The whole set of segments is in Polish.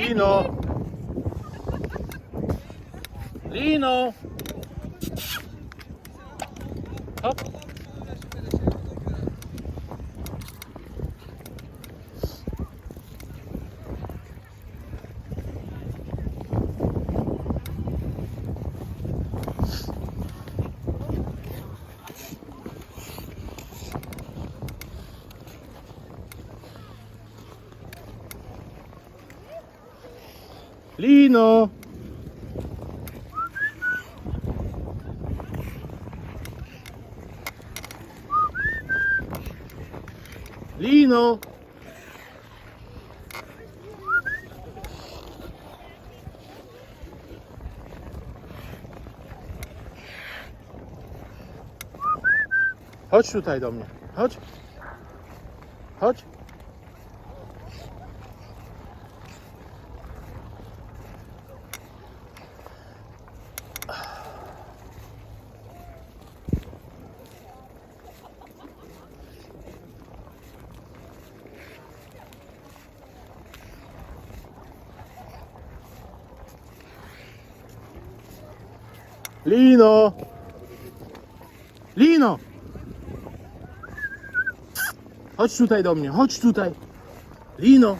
Lino! Lino! Hop! Lino! Lino! Chodź tutaj do mnie. Chodź. Chodź. Lino! Lino! Chodź tutaj do mnie, chodź tutaj. Lino!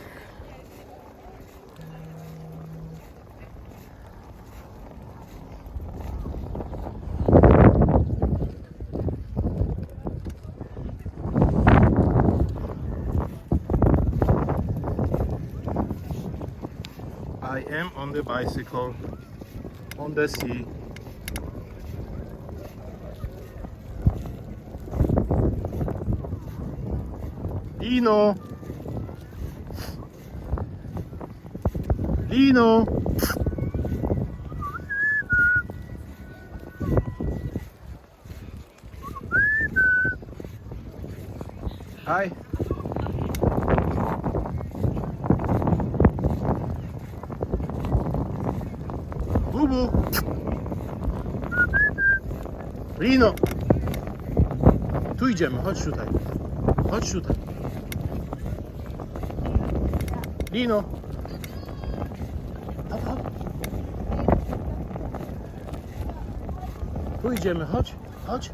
I am on the bicycle on the sea. Lino! Lino! Hi! Bubu! Lino! Tu idziemy, chodź tutaj. Chodź tutaj. Lino! Hop, hop. Tu idziemy, chodź, chodź.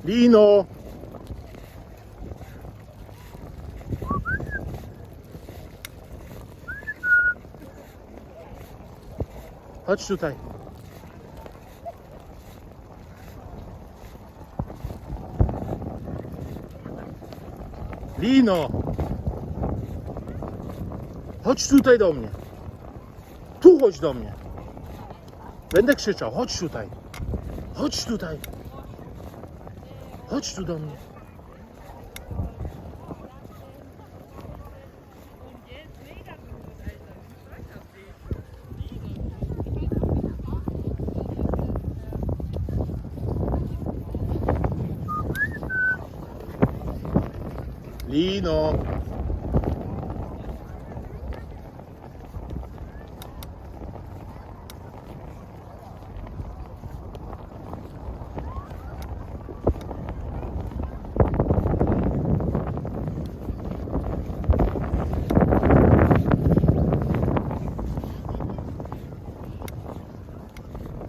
Lino! Chodź tutaj. Lino! Chodź tutaj do mnie. Tu chodź do mnie. Będę krzyczał. Chodź tutaj. Chodź tutaj. Chodź tu do mnie. Lino!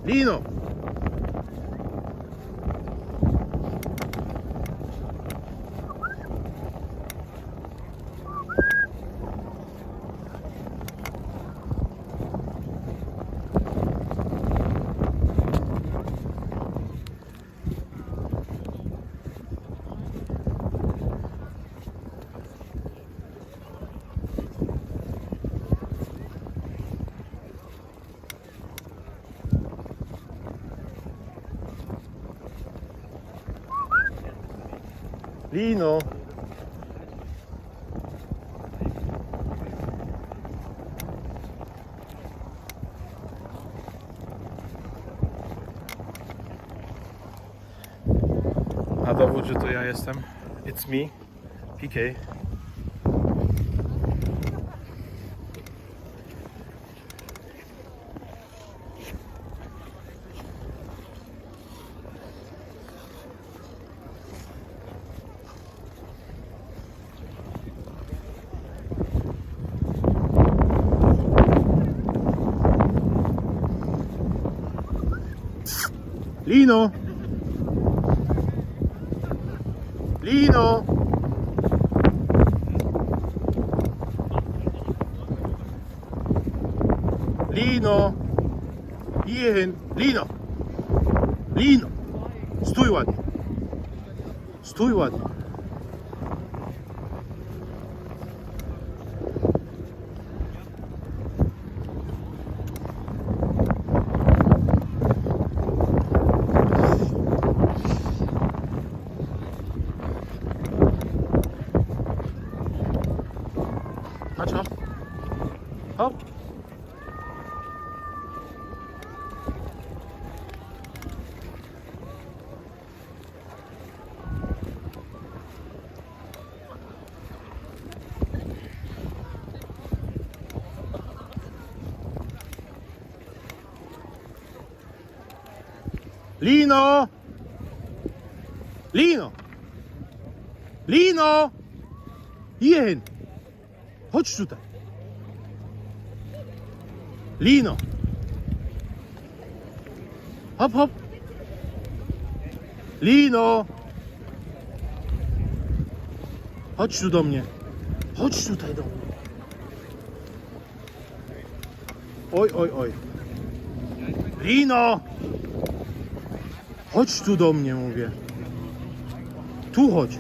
Lino! Lino! A dowód, że to ja jestem. It's me, PK. Lino. Lino. Lino. Hierhin. Lino. Lino. Stój ładnie. Stój ładnie. Chodź, hop. Hop. Lino! Lino! Lino! Hierhin! Chodź tutaj! Lino! Hop, hop! Lino! Chodź tu do mnie! Chodź tutaj do mnie! Oj, oj, oj! Lino! Chodź tu do mnie, mówię. Tu chodź.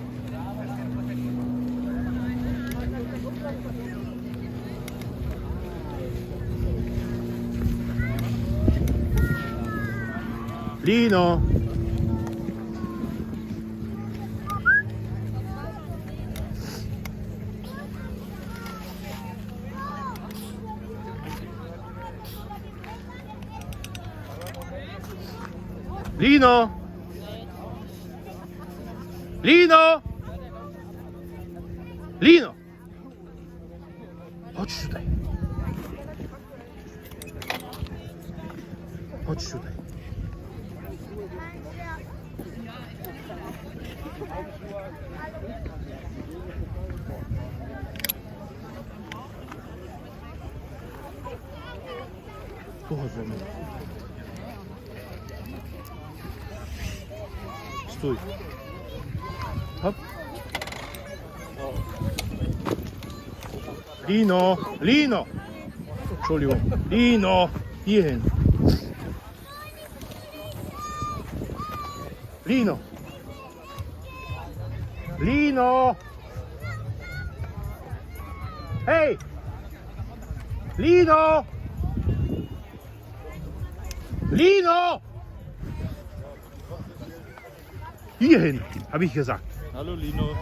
Lino. Lino! Lino! Lino! Chodź tutaj. Chodź tutaj. Tu chodź do mnie. Stój. Hop. Lino, Lino. Entschuldigung. Lino, hierhin. Lino. Lino. Hey. Lino. Lino. Hierhin, habe ich gesagt. Hallo Lino.